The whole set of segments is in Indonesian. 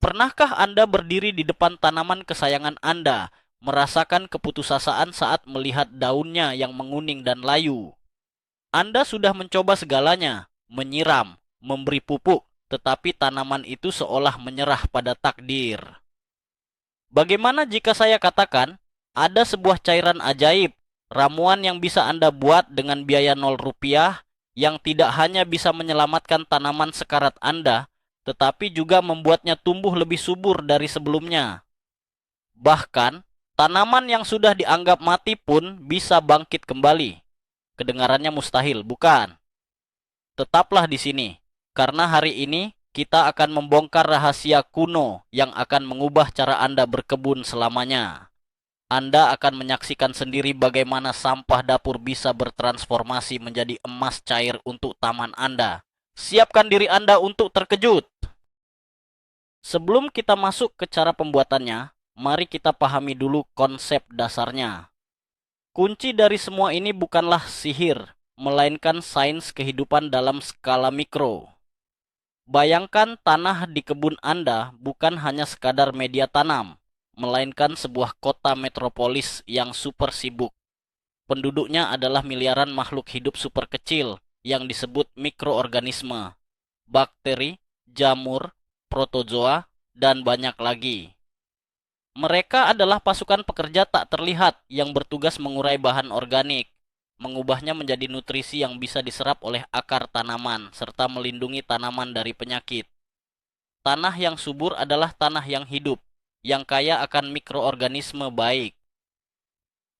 Pernahkah Anda berdiri di depan tanaman kesayangan Anda, merasakan keputusasaan saat melihat daunnya yang menguning dan layu? Anda sudah mencoba segalanya, menyiram, memberi pupuk, tetapi tanaman itu seolah menyerah pada takdir. Bagaimana jika saya katakan, ada sebuah cairan ajaib, ramuan yang bisa Anda buat dengan biaya 0 rupiah, yang tidak hanya bisa menyelamatkan tanaman sekarat Anda, tetapi juga membuatnya tumbuh lebih subur dari sebelumnya. Bahkan, tanaman yang sudah dianggap mati pun bisa bangkit kembali. Kedengarannya mustahil, bukan? Tetaplah di sini, karena hari ini kita akan membongkar rahasia kuno yang akan mengubah cara Anda berkebun selamanya. Anda akan menyaksikan sendiri bagaimana sampah dapur bisa bertransformasi menjadi emas cair untuk taman Anda. Siapkan diri Anda untuk terkejut. Sebelum kita masuk ke cara pembuatannya, mari kita pahami dulu konsep dasarnya. Kunci dari semua ini bukanlah sihir, melainkan sains kehidupan dalam skala mikro. Bayangkan tanah di kebun Anda bukan hanya sekadar media tanam, melainkan sebuah kota metropolis yang super sibuk. Penduduknya adalah miliaran makhluk hidup super kecil yang disebut mikroorganisme, bakteri, jamur, protozoa, dan banyak lagi. Mereka adalah pasukan pekerja tak terlihat yang bertugas mengurai bahan organik, mengubahnya menjadi nutrisi yang bisa diserap oleh akar tanaman, serta melindungi tanaman dari penyakit. Tanah yang subur adalah tanah yang hidup, yang kaya akan mikroorganisme baik.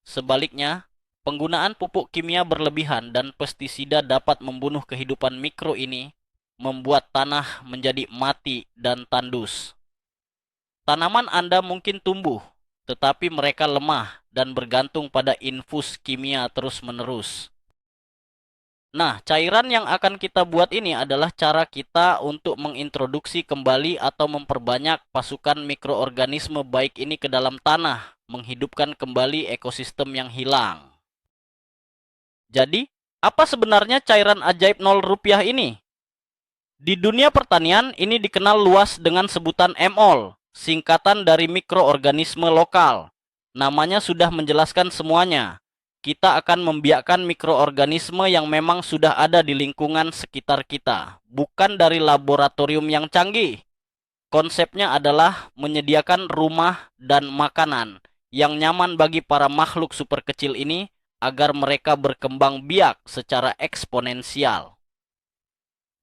Sebaliknya, penggunaan pupuk kimia berlebihan dan pestisida dapat membunuh kehidupan mikro ini, membuat tanah menjadi mati dan tandus. Tanaman Anda mungkin tumbuh, tetapi mereka lemah dan bergantung pada infus kimia terus-menerus. Nah, cairan yang akan kita buat ini adalah cara kita untuk mengintroduksi kembali atau memperbanyak pasukan mikroorganisme baik ini ke dalam tanah, menghidupkan kembali ekosistem yang hilang. Jadi, apa sebenarnya cairan ajaib 0 rupiah ini? Di dunia pertanian, ini dikenal luas dengan sebutan MOL, singkatan dari mikroorganisme lokal. Namanya sudah menjelaskan semuanya. Kita akan membiakkan mikroorganisme yang memang sudah ada di lingkungan sekitar kita, bukan dari laboratorium yang canggih. Konsepnya adalah menyediakan rumah dan makanan yang nyaman bagi para makhluk super kecil ini agar mereka berkembang biak secara eksponensial.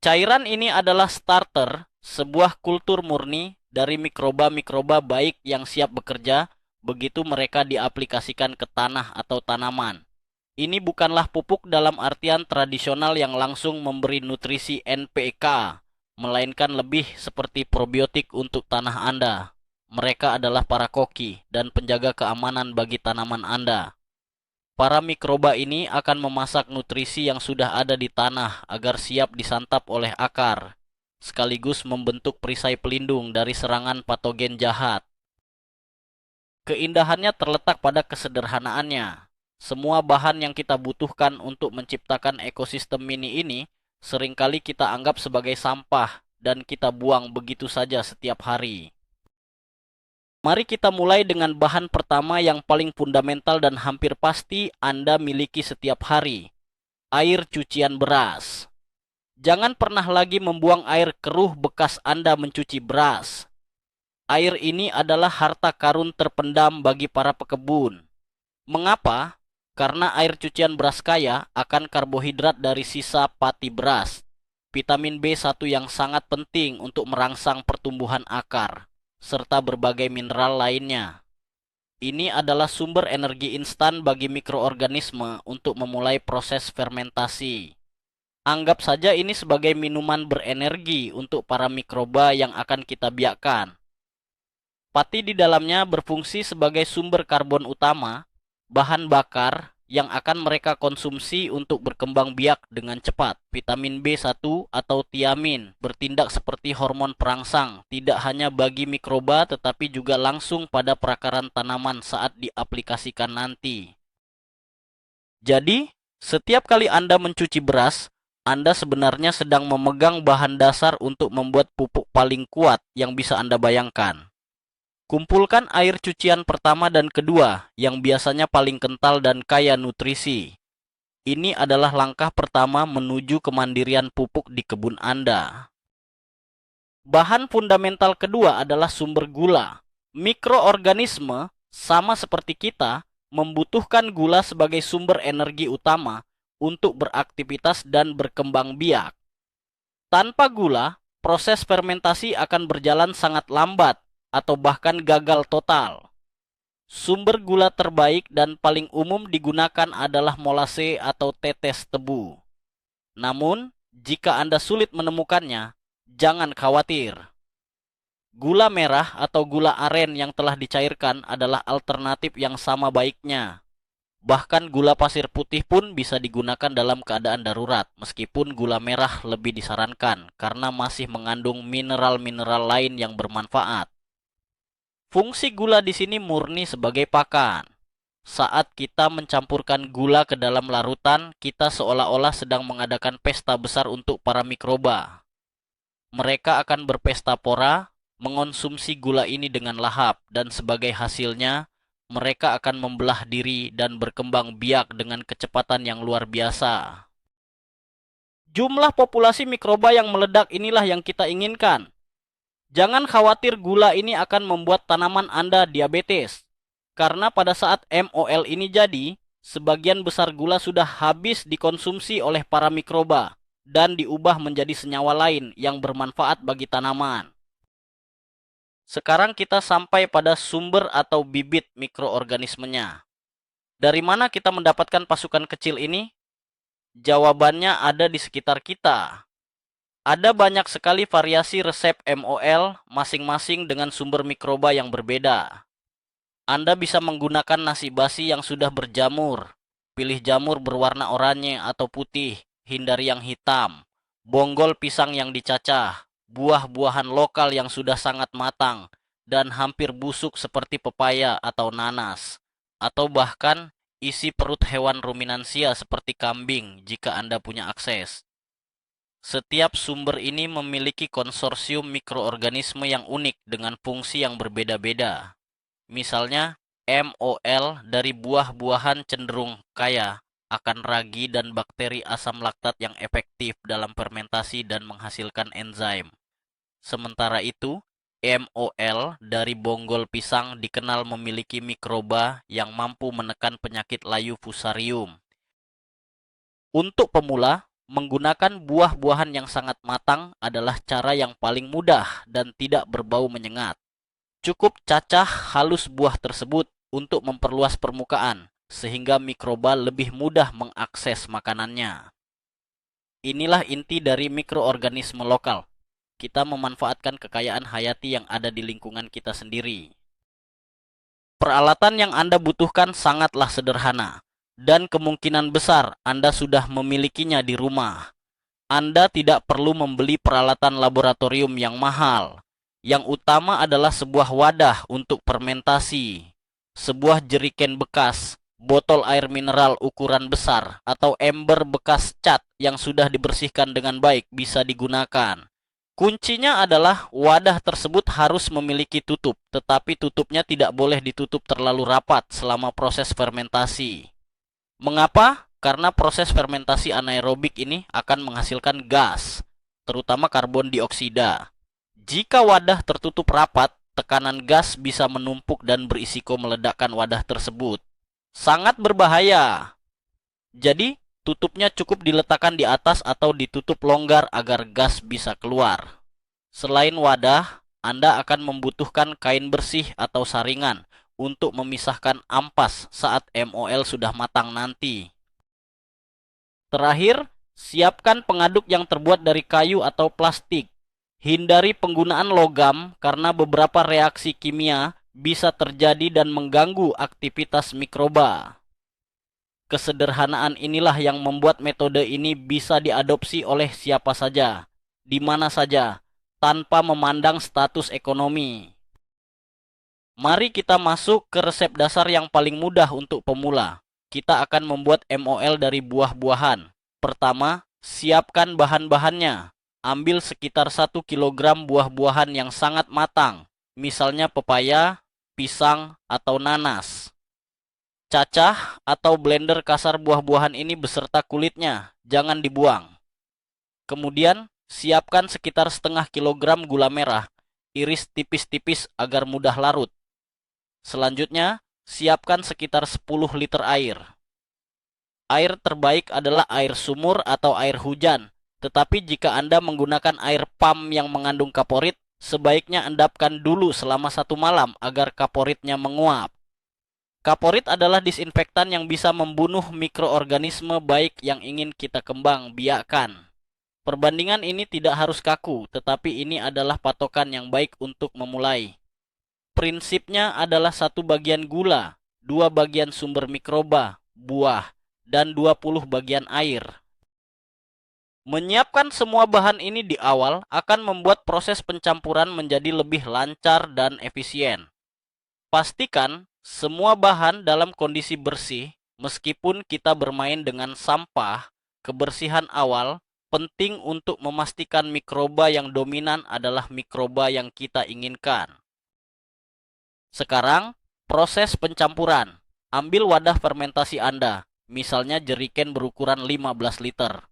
Cairan ini adalah starter, sebuah kultur murni dari mikroba-mikroba baik yang siap bekerja begitu mereka diaplikasikan ke tanah atau tanaman. Ini bukanlah pupuk dalam artian tradisional yang langsung memberi nutrisi NPK, melainkan lebih seperti probiotik untuk tanah Anda. Mereka adalah para koki dan penjaga keamanan bagi tanaman Anda. Para mikroba ini akan memasak nutrisi yang sudah ada di tanah agar siap disantap oleh akar, sekaligus membentuk perisai pelindung dari serangan patogen jahat. Keindahannya terletak pada kesederhanaannya. Semua bahan yang kita butuhkan untuk menciptakan ekosistem mini ini seringkali kita anggap sebagai sampah dan kita buang begitu saja setiap hari. Mari kita mulai dengan bahan pertama yang paling fundamental dan hampir pasti Anda miliki setiap hari. Air cucian beras. Jangan pernah lagi membuang air keruh bekas Anda mencuci beras. Air ini adalah harta karun terpendam bagi para pekebun. Mengapa? Karena air cucian beras kaya akan karbohidrat dari sisa pati beras, vitamin B1 yang sangat penting untuk merangsang pertumbuhan akar, serta berbagai mineral lainnya. Ini adalah sumber energi instan bagi mikroorganisme untuk memulai proses fermentasi. Anggap saja ini sebagai minuman berenergi untuk para mikroba yang akan kita biakkan. Pati di dalamnya berfungsi sebagai sumber karbon utama, bahan bakar yang akan mereka konsumsi untuk berkembang biak dengan cepat. Vitamin B1 atau tiamin bertindak seperti hormon perangsang, tidak hanya bagi mikroba tetapi juga langsung pada perakaran tanaman saat diaplikasikan nanti. Jadi, setiap kali Anda mencuci beras, Anda sebenarnya sedang memegang bahan dasar untuk membuat pupuk paling kuat yang bisa Anda bayangkan. Kumpulkan air cucian pertama dan kedua yang biasanya paling kental dan kaya nutrisi. Ini adalah langkah pertama menuju kemandirian pupuk di kebun Anda. Bahan fundamental kedua adalah sumber gula. Mikroorganisme, sama seperti kita, membutuhkan gula sebagai sumber energi utama untuk beraktivitas dan berkembang biak. Tanpa gula, proses fermentasi akan berjalan sangat lambat atau bahkan gagal total. Sumber gula terbaik dan paling umum digunakan adalah molase atau tetes tebu. Namun, jika Anda sulit menemukannya, jangan khawatir. Gula merah atau gula aren yang telah dicairkan adalah alternatif yang sama baiknya. Bahkan gula pasir putih pun bisa digunakan dalam keadaan darurat, meskipun gula merah lebih disarankan karena masih mengandung mineral-mineral lain yang bermanfaat. Fungsi gula di sini murni sebagai pakan. Saat kita mencampurkan gula ke dalam larutan, kita seolah-olah sedang mengadakan pesta besar untuk para mikroba. Mereka akan berpesta pora, mengonsumsi gula ini dengan lahap, dan sebagai hasilnya, mereka akan membelah diri dan berkembang biak dengan kecepatan yang luar biasa. Jumlah populasi mikroba yang meledak inilah yang kita inginkan. Jangan khawatir gula ini akan membuat tanaman Anda diabetes. Karena pada saat MOL ini jadi, sebagian besar gula sudah habis dikonsumsi oleh para mikroba dan diubah menjadi senyawa lain yang bermanfaat bagi tanaman. Sekarang kita sampai pada sumber atau bibit mikroorganismenya. Dari mana kita mendapatkan pasukan kecil ini? Jawabannya ada di sekitar kita. Ada banyak sekali variasi resep MOL masing-masing dengan sumber mikroba yang berbeda. Anda bisa menggunakan nasi basi yang sudah berjamur. Pilih jamur berwarna oranye atau putih, hindari yang hitam. Bonggol pisang yang dicacah, buah-buahan lokal yang sudah sangat matang dan hampir busuk seperti pepaya atau nanas, atau bahkan isi perut hewan ruminansia seperti kambing jika Anda punya akses. Setiap sumber ini memiliki konsorsium mikroorganisme yang unik dengan fungsi yang berbeda-beda. Misalnya, MOL dari buah-buahan cenderung kaya akan ragi dan bakteri asam laktat yang efektif dalam fermentasi dan menghasilkan enzim. Sementara itu, MOL dari bonggol pisang dikenal memiliki mikroba yang mampu menekan penyakit layu fusarium. Untuk pemula, menggunakan buah-buahan yang sangat matang adalah cara yang paling mudah dan tidak berbau menyengat. Cukup cacah halus buah tersebut untuk memperluas permukaan, sehingga mikroba lebih mudah mengakses makanannya. Inilah inti dari mikroorganisme lokal. Kita memanfaatkan kekayaan hayati yang ada di lingkungan kita sendiri. Peralatan yang Anda butuhkan sangatlah sederhana, dan kemungkinan besar Anda sudah memilikinya di rumah. Anda tidak perlu membeli peralatan laboratorium yang mahal. Yang utama adalah sebuah wadah untuk fermentasi, sebuah jerigen bekas, botol air mineral ukuran besar, atau ember bekas cat yang sudah dibersihkan dengan baik bisa digunakan. Kuncinya adalah wadah tersebut harus memiliki tutup, tetapi tutupnya tidak boleh ditutup terlalu rapat selama proses fermentasi. Mengapa? Karena proses fermentasi anaerobik ini akan menghasilkan gas, terutama karbon dioksida. Jika wadah tertutup rapat, tekanan gas bisa menumpuk dan berisiko meledakkan wadah tersebut. Sangat berbahaya. Jadi, tutupnya cukup diletakkan di atas atau ditutup longgar agar gas bisa keluar. Selain wadah, Anda akan membutuhkan kain bersih atau saringan untuk memisahkan ampas saat MOL sudah matang nanti. Terakhir, siapkan pengaduk yang terbuat dari kayu atau plastik. Hindari penggunaan logam karena beberapa reaksi kimia bisa terjadi dan mengganggu aktivitas mikroba. Kesederhanaan inilah yang membuat metode ini bisa diadopsi oleh siapa saja, di mana saja, tanpa memandang status ekonomi. Mari kita masuk ke resep dasar yang paling mudah untuk pemula. Kita akan membuat MOL dari buah-buahan. Pertama, Siapkan bahan-bahannya. Ambil sekitar 1 kilogram buah-buahan yang sangat matang, misalnya pepaya, pisang, atau nanas. Cacah atau blender kasar buah-buahan ini beserta kulitnya, jangan dibuang. Kemudian, siapkan sekitar setengah kilogram gula merah, iris tipis-tipis agar mudah larut. Selanjutnya, siapkan sekitar 10 liter air. Air terbaik adalah air sumur atau air hujan, tetapi jika Anda menggunakan air pam yang mengandung kaporit, sebaiknya endapkan dulu selama 1 malam agar kaporitnya menguap. Kaporit adalah disinfektan yang bisa membunuh mikroorganisme baik yang ingin kita kembang biakkan. Perbandingan ini tidak harus kaku, tetapi ini adalah patokan yang baik untuk memulai. Prinsipnya adalah 1 bagian gula, 2 bagian sumber mikroba, buah, dan 20 bagian air. Menyiapkan semua bahan ini di awal akan membuat proses pencampuran menjadi lebih lancar dan efisien. Pastikan semua bahan dalam kondisi bersih, meskipun kita bermain dengan sampah. Kebersihan awal penting untuk memastikan mikroba yang dominan adalah mikroba yang kita inginkan. Sekarang, proses pencampuran. Ambil wadah fermentasi Anda, misalnya jerigen berukuran 15 liter.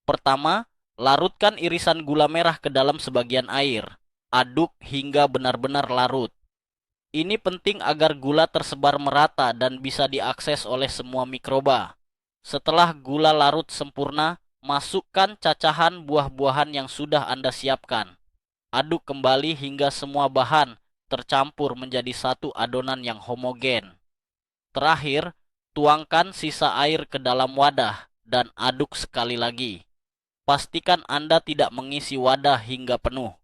Pertama, larutkan irisan gula merah ke dalam sebagian air. Aduk hingga benar-benar larut. Ini penting agar gula tersebar merata dan bisa diakses oleh semua mikroba. Setelah gula larut sempurna, masukkan cacahan buah-buahan yang sudah Anda siapkan. Aduk kembali hingga semua bahan tercampur menjadi satu adonan yang homogen. Terakhir, tuangkan sisa air ke dalam wadah dan aduk sekali lagi. Pastikan Anda tidak mengisi wadah hingga penuh.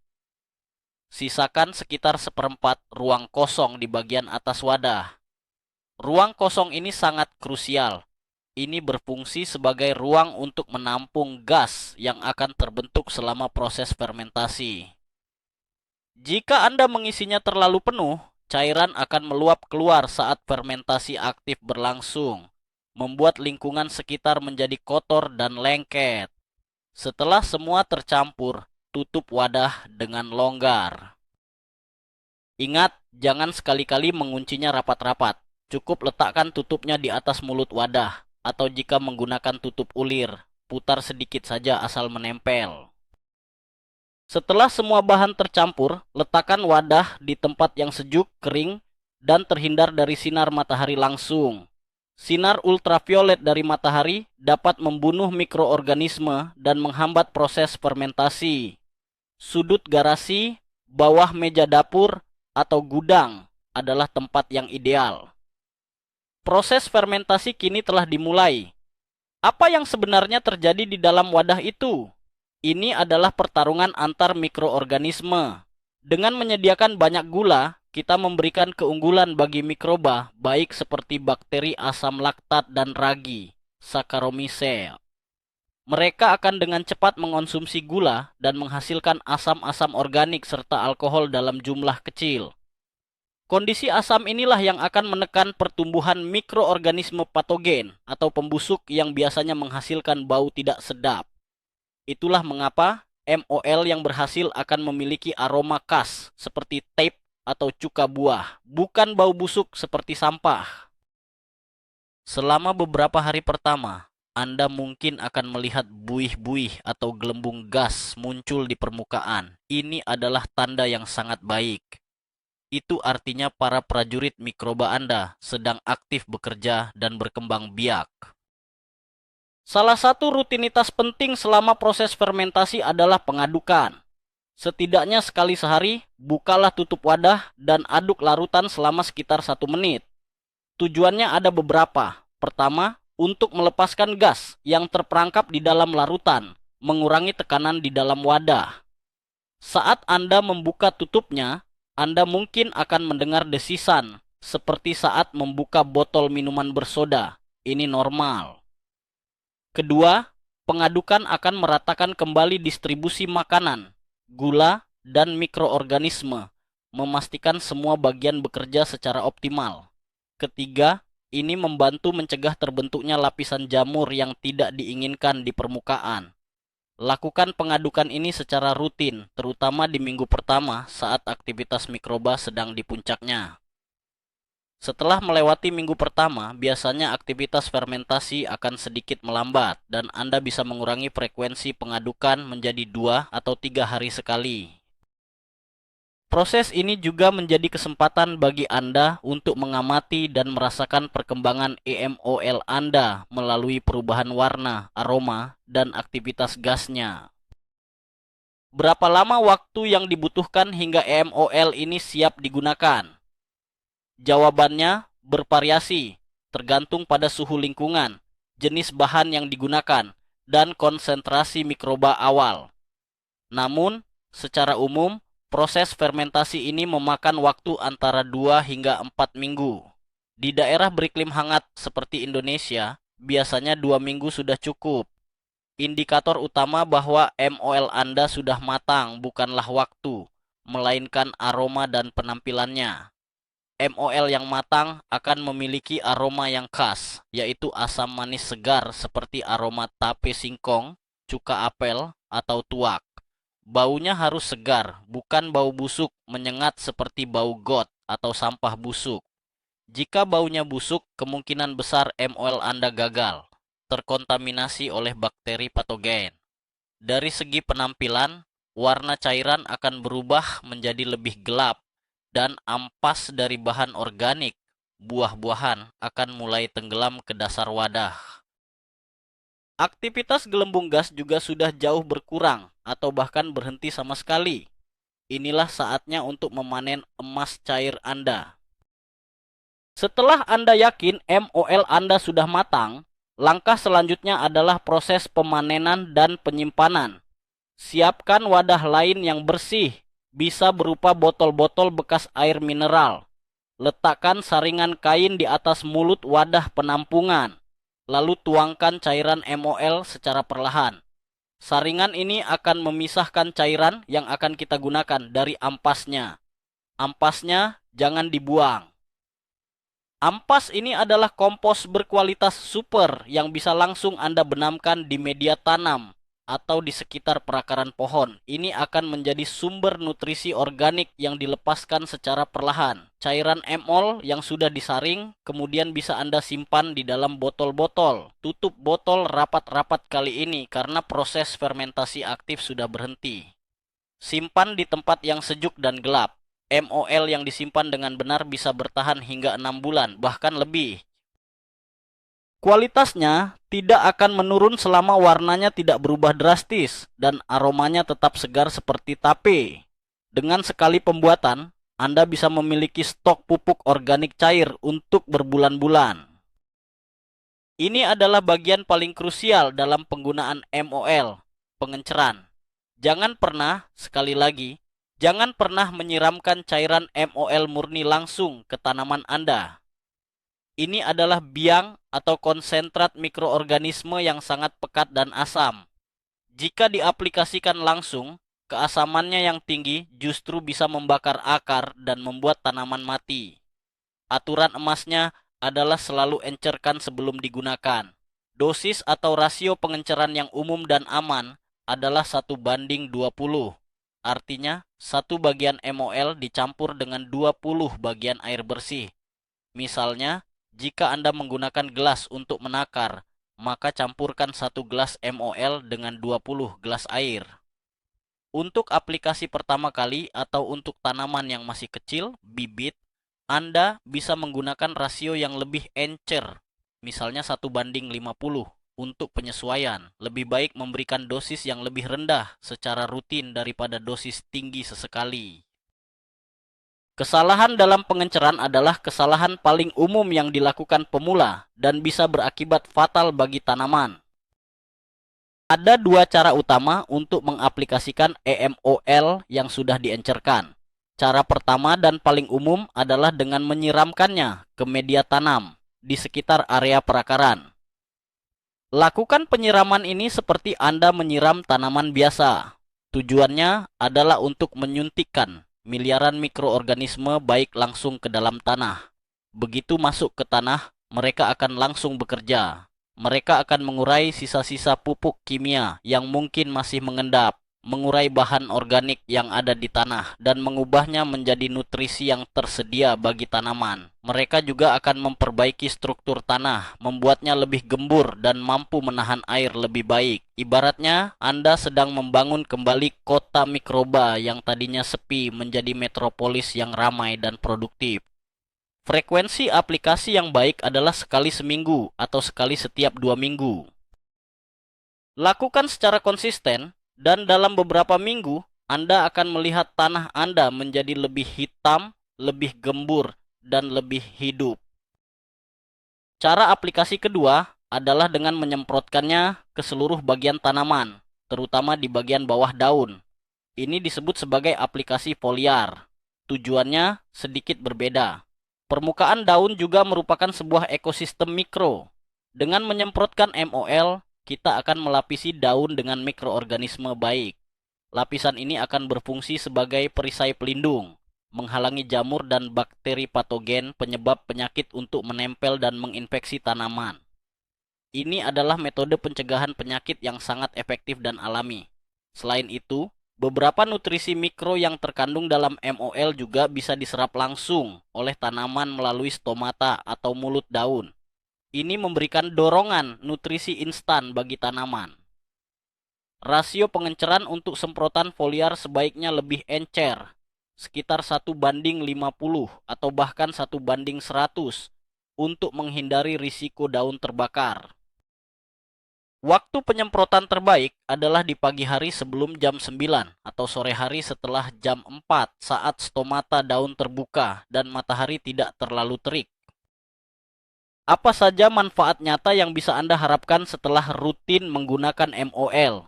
Sisakan sekitar 1/4 ruang kosong di bagian atas wadah. Ruang kosong ini sangat krusial. Ini berfungsi sebagai ruang untuk menampung gas yang akan terbentuk selama proses fermentasi. Jika Anda mengisinya terlalu penuh, cairan akan meluap keluar saat fermentasi aktif berlangsung, membuat lingkungan sekitar menjadi kotor dan lengket. Setelah semua tercampur, tutup wadah dengan longgar. Ingat, jangan sekali-kali menguncinya rapat-rapat. Cukup letakkan tutupnya di atas mulut wadah, atau jika menggunakan tutup ulir, putar sedikit saja asal menempel. Setelah semua bahan tercampur, letakkan wadah di tempat yang sejuk, kering, dan terhindar dari sinar matahari langsung. Sinar ultraviolet dari matahari dapat membunuh mikroorganisme dan menghambat proses fermentasi. Sudut garasi, bawah meja dapur, atau gudang adalah tempat yang ideal. Proses fermentasi kini telah dimulai. Apa yang sebenarnya terjadi di dalam wadah itu? Ini adalah pertarungan antar mikroorganisme. Dengan menyediakan banyak gula, kita memberikan keunggulan bagi mikroba, baik seperti bakteri asam laktat dan ragi, Saccharomyces. Mereka akan dengan cepat mengonsumsi gula dan menghasilkan asam-asam organik serta alkohol dalam jumlah kecil. Kondisi asam inilah yang akan menekan pertumbuhan mikroorganisme patogen atau pembusuk yang biasanya menghasilkan bau tidak sedap. Itulah mengapa MOL yang berhasil akan memiliki aroma khas seperti tape atau cuka buah, bukan bau busuk seperti sampah. Selama beberapa hari pertama, Anda mungkin akan melihat buih-buih atau gelembung gas muncul di permukaan. Ini adalah tanda yang sangat baik. Itu artinya para prajurit mikroba Anda sedang aktif bekerja dan berkembang biak. Salah satu rutinitas penting selama proses fermentasi adalah pengadukan. Setidaknya sekali sehari, bukalah tutup wadah dan aduk larutan selama sekitar 1 menit. Tujuannya ada beberapa. Pertama, untuk melepaskan gas yang terperangkap di dalam larutan, mengurangi tekanan di dalam wadah. Saat Anda membuka tutupnya, Anda mungkin akan mendengar desisan, seperti saat membuka botol minuman bersoda. Ini normal. Kedua, pengadukan akan meratakan kembali distribusi makanan, gula, dan mikroorganisme, memastikan semua bagian bekerja secara optimal. Ketiga, ini membantu mencegah terbentuknya lapisan jamur yang tidak diinginkan di permukaan. Lakukan pengadukan ini secara rutin, terutama di minggu pertama saat aktivitas mikroba sedang di puncaknya. Setelah melewati minggu pertama, biasanya aktivitas fermentasi akan sedikit melambat dan Anda bisa mengurangi frekuensi pengadukan menjadi 2 atau 3 hari sekali. Proses ini juga menjadi kesempatan bagi Anda untuk mengamati dan merasakan perkembangan EMOL Anda melalui perubahan warna, aroma, dan aktivitas gasnya. Berapa lama waktu yang dibutuhkan hingga EMOL ini siap digunakan? Jawabannya bervariasi, tergantung pada suhu lingkungan, jenis bahan yang digunakan, dan konsentrasi mikroba awal. Namun, secara umum, proses fermentasi ini memakan waktu antara 2 hingga 4 minggu. Di daerah beriklim hangat seperti Indonesia, biasanya 2 minggu sudah cukup. Indikator utama bahwa MOL Anda sudah matang bukanlah waktu, melainkan aroma dan penampilannya. MOL yang matang akan memiliki aroma yang khas, yaitu asam manis segar seperti aroma tape singkong, cuka apel, atau tuak. Baunya harus segar, bukan bau busuk menyengat seperti bau got atau sampah busuk. Jika baunya busuk, kemungkinan besar MOL Anda gagal, terkontaminasi oleh bakteri patogen. Dari segi penampilan, warna cairan akan berubah menjadi lebih gelap dan ampas dari bahan organik, buah-buahan akan mulai tenggelam ke dasar wadah. Aktivitas gelembung gas juga sudah jauh berkurang atau bahkan berhenti sama sekali. Inilah saatnya untuk memanen emas cair Anda. Setelah Anda yakin MOL Anda sudah matang, langkah selanjutnya adalah proses pemanenan dan penyimpanan. Siapkan wadah lain yang bersih, bisa berupa botol-botol bekas air mineral. Letakkan saringan kain di atas mulut wadah penampungan, lalu tuangkan cairan MOL secara perlahan. Saringan ini akan memisahkan cairan yang akan kita gunakan dari ampasnya. Ampasnya jangan dibuang. Ampas ini adalah kompos berkualitas super yang bisa langsung Anda benamkan di media tanam atau di sekitar perakaran pohon. Ini akan menjadi sumber nutrisi organik yang dilepaskan secara perlahan. Cairan MOL yang sudah disaring kemudian bisa Anda simpan di dalam botol-botol. Tutup botol rapat-rapat kali ini karena proses fermentasi aktif sudah berhenti. Simpan di tempat yang sejuk dan gelap. MOL yang disimpan dengan benar bisa bertahan hingga 6 bulan, bahkan lebih. Kualitasnya tidak akan menurun selama warnanya tidak berubah drastis dan aromanya tetap segar seperti tape. Dengan sekali pembuatan, Anda bisa memiliki stok pupuk organik cair untuk berbulan-bulan. Ini adalah bagian paling krusial dalam penggunaan MOL, pengenceran. Jangan pernah, sekali lagi, jangan pernah menyiramkan cairan MOL murni langsung ke tanaman Anda. Ini adalah biang atau konsentrat mikroorganisme yang sangat pekat dan asam. Jika diaplikasikan langsung, keasamannya yang tinggi justru bisa membakar akar dan membuat tanaman mati. Aturan emasnya adalah selalu encerkan sebelum digunakan. Dosis atau rasio pengenceran yang umum dan aman adalah 1:20. Artinya, 1 bagian MOL dicampur dengan 20 bagian air bersih. Misalnya, jika Anda menggunakan gelas untuk menakar, maka campurkan 1 gelas MOL dengan 20 gelas air. Untuk aplikasi pertama kali atau untuk tanaman yang masih kecil, bibit, Anda bisa menggunakan rasio yang lebih encer, misalnya 1:50. Untuk penyesuaian, lebih baik memberikan dosis yang lebih rendah secara rutin daripada dosis tinggi sesekali. Kesalahan dalam pengenceran adalah kesalahan paling umum yang dilakukan pemula dan bisa berakibat fatal bagi tanaman. Ada 2 cara utama untuk mengaplikasikan EMOL yang sudah diencerkan. Cara pertama dan paling umum adalah dengan menyiramkannya ke media tanam di sekitar area perakaran. Lakukan penyiraman ini seperti Anda menyiram tanaman biasa. Tujuannya adalah untuk menyuntikkan miliaran mikroorganisme baik langsung ke dalam tanah. Begitu masuk ke tanah, mereka akan langsung bekerja. Mereka akan mengurai sisa-sisa pupuk kimia yang mungkin masih mengendap, mengurai bahan organik yang ada di tanah, dan mengubahnya menjadi nutrisi yang tersedia bagi tanaman. Mereka juga akan memperbaiki struktur tanah, membuatnya lebih gembur dan mampu menahan air lebih baik. Ibaratnya, Anda sedang membangun kembali kota mikroba yang tadinya sepi menjadi metropolis yang ramai dan produktif. Frekuensi aplikasi yang baik adalah sekali seminggu atau sekali setiap 2 minggu. Lakukan secara konsisten, dan dalam beberapa minggu, Anda akan melihat tanah Anda menjadi lebih hitam, lebih gembur, dan lebih hidup. Cara aplikasi kedua adalah dengan menyemprotkannya ke seluruh bagian tanaman, terutama di bagian bawah daun. Ini disebut sebagai aplikasi foliar. Tujuannya sedikit berbeda. Permukaan daun juga merupakan sebuah ekosistem mikro. Dengan menyemprotkan MOL, kita akan melapisi daun dengan mikroorganisme baik. Lapisan ini akan berfungsi sebagai perisai pelindung, menghalangi jamur dan bakteri patogen penyebab penyakit untuk menempel dan menginfeksi tanaman. Ini adalah metode pencegahan penyakit yang sangat efektif dan alami. Selain itu, beberapa nutrisi mikro yang terkandung dalam MOL juga bisa diserap langsung oleh tanaman melalui stomata atau mulut daun. Ini memberikan dorongan nutrisi instan bagi tanaman. Rasio pengenceran untuk semprotan foliar sebaiknya lebih encer, sekitar 1:50 atau bahkan 1:100 untuk menghindari risiko daun terbakar. Waktu penyemprotan terbaik adalah di pagi hari sebelum jam 9 atau sore hari setelah jam 4 saat stomata daun terbuka dan matahari tidak terlalu terik. Apa saja manfaat nyata yang bisa Anda harapkan setelah rutin menggunakan MOL?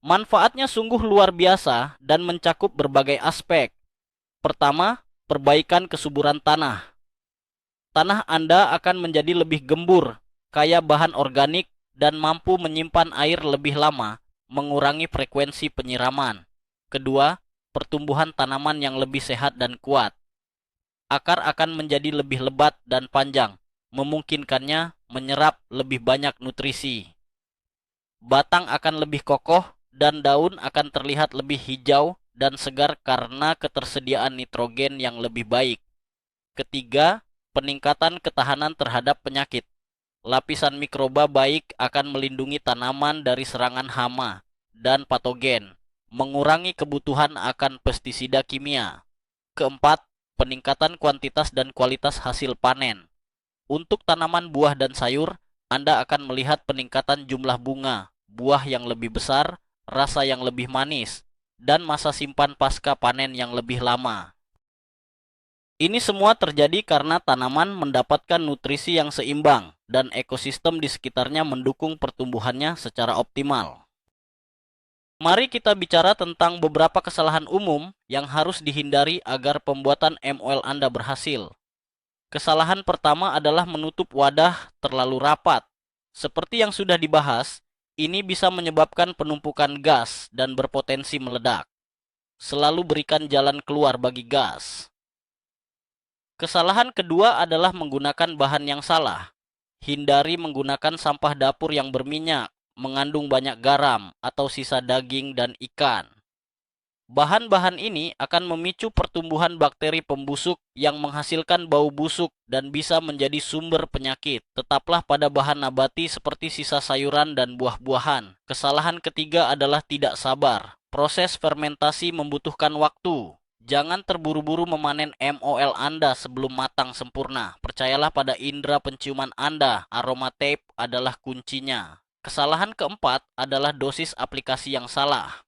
Manfaatnya sungguh luar biasa dan mencakup berbagai aspek. Pertama, perbaikan kesuburan tanah. Tanah Anda akan menjadi lebih gembur, kaya bahan organik, dan mampu menyimpan air lebih lama, mengurangi frekuensi penyiraman. Kedua, pertumbuhan tanaman yang lebih sehat dan kuat. Akar akan menjadi lebih lebat dan panjang, memungkinkannya menyerap lebih banyak nutrisi. Batang akan lebih kokoh dan daun akan terlihat lebih hijau dan segar karena ketersediaan nitrogen yang lebih baik. Ketiga, peningkatan ketahanan terhadap penyakit. Lapisan mikroba baik akan melindungi tanaman dari serangan hama dan patogen, mengurangi kebutuhan akan pestisida kimia. Keempat, peningkatan kuantitas dan kualitas hasil panen. Untuk tanaman buah dan sayur, Anda akan melihat peningkatan jumlah bunga, buah yang lebih besar, rasa yang lebih manis, dan masa simpan pasca panen yang lebih lama. Ini semua terjadi karena tanaman mendapatkan nutrisi yang seimbang dan ekosistem di sekitarnya mendukung pertumbuhannya secara optimal. Mari kita bicara tentang beberapa kesalahan umum yang harus dihindari agar pembuatan MOL Anda berhasil. Kesalahan pertama adalah menutup wadah terlalu rapat. Seperti yang sudah dibahas, ini bisa menyebabkan penumpukan gas dan berpotensi meledak. Selalu berikan jalan keluar bagi gas. Kesalahan kedua adalah menggunakan bahan yang salah. Hindari menggunakan sampah dapur yang berminyak, mengandung banyak garam, atau sisa daging dan ikan. Bahan-bahan ini akan memicu pertumbuhan bakteri pembusuk yang menghasilkan bau busuk dan bisa menjadi sumber penyakit. Tetaplah pada bahan nabati seperti sisa sayuran dan buah-buahan. Kesalahan ketiga adalah tidak sabar. Proses fermentasi membutuhkan waktu. Jangan terburu-buru memanen MOL Anda sebelum matang sempurna. Percayalah pada indera penciuman Anda, aroma tape adalah kuncinya. Kesalahan keempat adalah dosis aplikasi yang salah.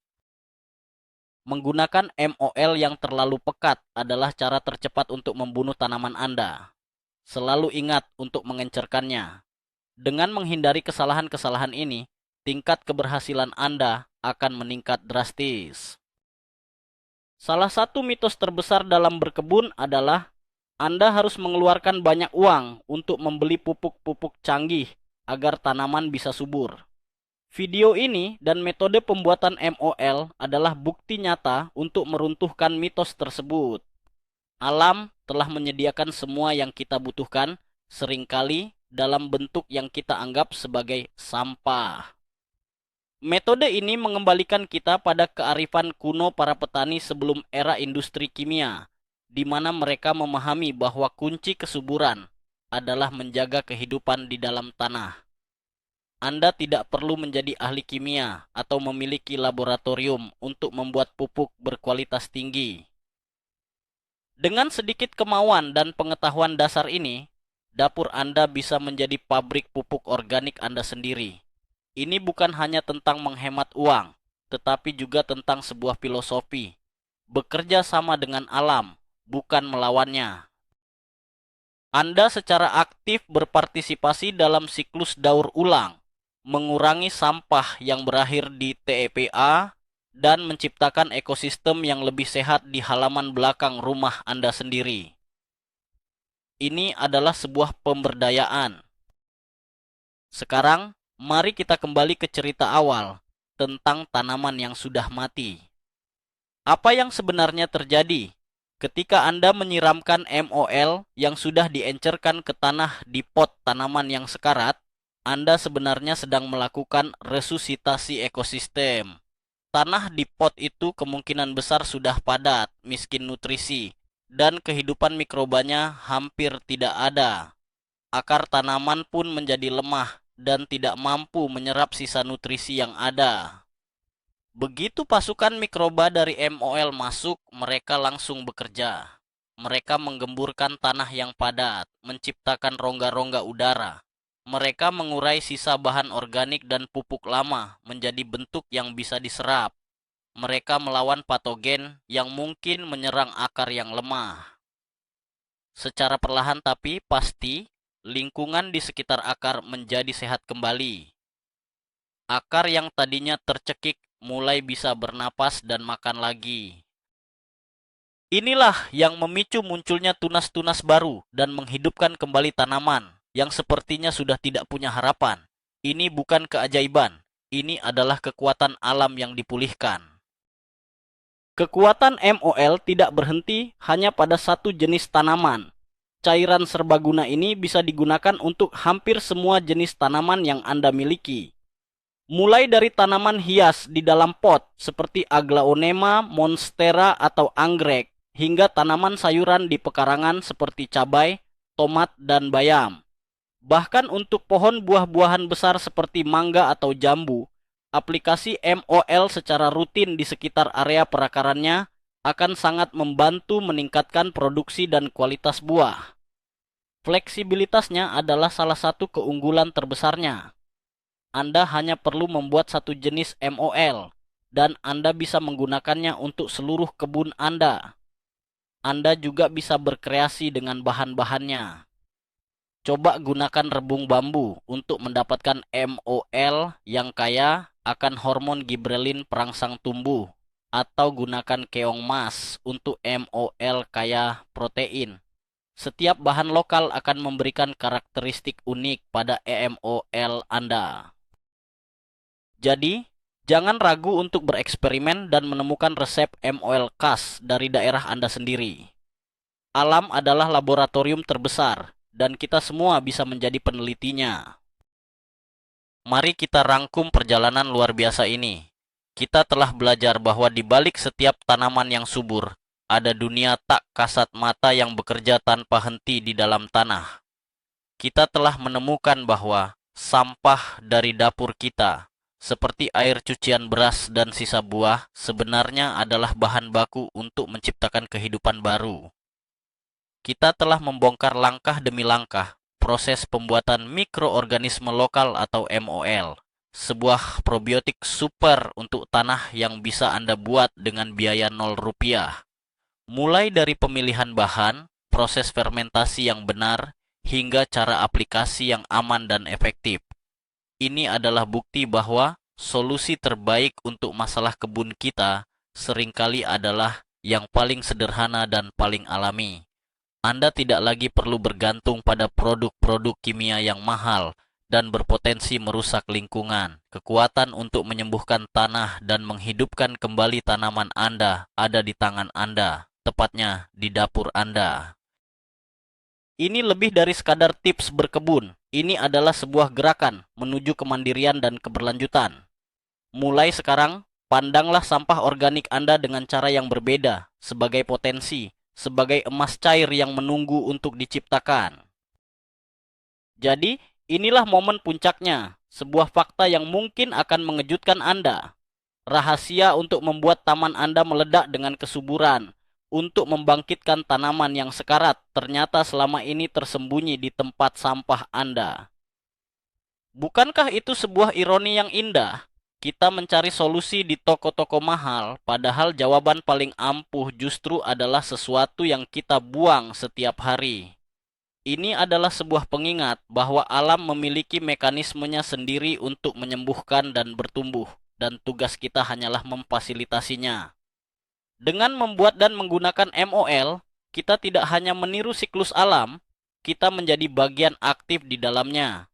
Menggunakan MOL yang terlalu pekat adalah cara tercepat untuk membunuh tanaman Anda. Selalu ingat untuk mengencerkannya. Dengan menghindari kesalahan-kesalahan ini, tingkat keberhasilan Anda akan meningkat drastis. Salah satu mitos terbesar dalam berkebun adalah Anda harus mengeluarkan banyak uang untuk membeli pupuk-pupuk canggih agar tanaman bisa subur. Video ini dan metode pembuatan MOL adalah bukti nyata untuk meruntuhkan mitos tersebut. Alam telah menyediakan semua yang kita butuhkan, seringkali dalam bentuk yang kita anggap sebagai sampah. Metode ini mengembalikan kita pada kearifan kuno para petani sebelum era industri kimia, di mana mereka memahami bahwa kunci kesuburan adalah menjaga kehidupan di dalam tanah. Anda tidak perlu menjadi ahli kimia atau memiliki laboratorium untuk membuat pupuk berkualitas tinggi. Dengan sedikit kemauan dan pengetahuan dasar ini, dapur Anda bisa menjadi pabrik pupuk organik Anda sendiri. Ini bukan hanya tentang menghemat uang, tetapi juga tentang sebuah filosofi. Bekerja sama dengan alam, bukan melawannya. Anda secara aktif berpartisipasi dalam siklus daur ulang, mengurangi sampah yang berakhir di TEPA, dan menciptakan ekosistem yang lebih sehat di halaman belakang rumah Anda sendiri. Ini adalah sebuah pemberdayaan. Sekarang, mari kita kembali ke cerita awal tentang tanaman yang sudah mati. Apa yang sebenarnya terjadi ketika Anda menyiramkan MOL yang sudah diencerkan ke tanah di pot tanaman yang sekarat? Anda sebenarnya sedang melakukan resusitasi ekosistem. Tanah di pot itu kemungkinan besar sudah padat, miskin nutrisi, dan kehidupan mikrobanya hampir tidak ada. Akar tanaman pun menjadi lemah dan tidak mampu menyerap sisa nutrisi yang ada. Begitu pasukan mikroba dari MOL masuk, mereka langsung bekerja. Mereka menggemburkan tanah yang padat, menciptakan rongga-rongga udara. Mereka mengurai sisa bahan organik dan pupuk lama menjadi bentuk yang bisa diserap. Mereka melawan patogen yang mungkin menyerang akar yang lemah. Secara perlahan tapi pasti, lingkungan di sekitar akar menjadi sehat kembali. Akar yang tadinya tercekik mulai bisa bernapas dan makan lagi. Inilah yang memicu munculnya tunas-tunas baru dan menghidupkan kembali tanaman yang sepertinya sudah tidak punya harapan. Ini bukan keajaiban, ini adalah kekuatan alam yang dipulihkan. Kekuatan MOL tidak berhenti hanya pada satu jenis tanaman. Cairan serbaguna ini bisa digunakan untuk hampir semua jenis tanaman yang Anda miliki. Mulai dari tanaman hias di dalam pot seperti aglaonema, monstera, atau anggrek, hingga tanaman sayuran di pekarangan seperti cabai, tomat, dan bayam. Bahkan untuk pohon buah-buahan besar seperti mangga atau jambu, aplikasi MOL secara rutin di sekitar area perakarannya akan sangat membantu meningkatkan produksi dan kualitas buah. Fleksibilitasnya adalah salah satu keunggulan terbesarnya. Anda hanya perlu membuat satu jenis MOL, dan Anda bisa menggunakannya untuk seluruh kebun Anda. Anda juga bisa berkreasi dengan bahan-bahannya. Coba gunakan rebung bambu untuk mendapatkan MOL yang kaya akan hormon gibrelin perangsang tumbuh, atau gunakan keong emas untuk MOL kaya protein. Setiap bahan lokal akan memberikan karakteristik unik pada MOL Anda. Jadi, jangan ragu untuk bereksperimen dan menemukan resep MOL khas dari daerah Anda sendiri. Alam adalah laboratorium terbesar, dan kita semua bisa menjadi penelitinya. Mari kita rangkum perjalanan luar biasa ini. Kita telah belajar bahwa di balik setiap tanaman yang subur, ada dunia tak kasat mata yang bekerja tanpa henti di dalam tanah. Kita telah menemukan bahwa sampah dari dapur kita, seperti air cucian beras dan sisa buah, sebenarnya adalah bahan baku untuk menciptakan kehidupan baru. Kita telah membongkar langkah demi langkah proses pembuatan mikroorganisme lokal atau MOL, sebuah probiotik super untuk tanah yang bisa Anda buat dengan biaya 0 rupiah. Mulai dari pemilihan bahan, proses fermentasi yang benar, hingga cara aplikasi yang aman dan efektif. Ini adalah bukti bahwa solusi terbaik untuk masalah kebun kita seringkali adalah yang paling sederhana dan paling alami. Anda tidak lagi perlu bergantung pada produk-produk kimia yang mahal dan berpotensi merusak lingkungan. Kekuatan untuk menyembuhkan tanah dan menghidupkan kembali tanaman Anda ada di tangan Anda, tepatnya di dapur Anda. Ini lebih dari sekadar tips berkebun. Ini adalah sebuah gerakan menuju kemandirian dan keberlanjutan. Mulai sekarang, pandanglah sampah organik Anda dengan cara yang berbeda, sebagai potensi, sebagai emas cair yang menunggu untuk diciptakan. Jadi, inilah momen puncaknya, sebuah fakta yang mungkin akan mengejutkan Anda. Rahasia untuk membuat taman Anda meledak dengan kesuburan, untuk membangkitkan tanaman yang sekarat ternyata selama ini tersembunyi di tempat sampah Anda. Bukankah itu sebuah ironi yang indah? Kita mencari solusi di toko-toko mahal, padahal jawaban paling ampuh justru adalah sesuatu yang kita buang setiap hari. Ini adalah sebuah pengingat bahwa alam memiliki mekanismenya sendiri untuk menyembuhkan dan bertumbuh, dan tugas kita hanyalah memfasilitasinya. Dengan membuat dan menggunakan MOL, kita tidak hanya meniru siklus alam, kita menjadi bagian aktif di dalamnya.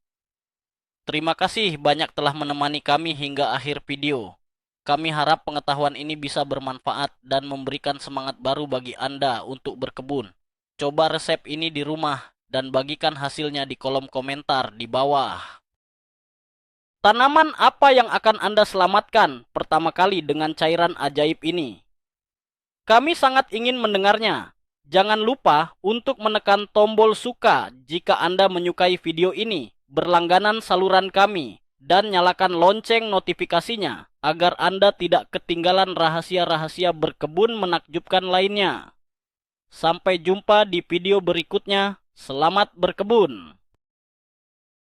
Terima kasih banyak telah menemani kami hingga akhir video. Kami harap pengetahuan ini bisa bermanfaat dan memberikan semangat baru bagi Anda untuk berkebun. Coba resep ini di rumah dan bagikan hasilnya di kolom komentar di bawah. Tanaman apa yang akan Anda selamatkan pertama kali dengan cairan ajaib ini? Kami sangat ingin mendengarnya. Jangan lupa untuk menekan tombol suka jika Anda menyukai video ini, berlangganan saluran kami, dan nyalakan lonceng notifikasinya agar Anda tidak ketinggalan rahasia-rahasia berkebun menakjubkan lainnya. Sampai jumpa di video berikutnya. Selamat berkebun!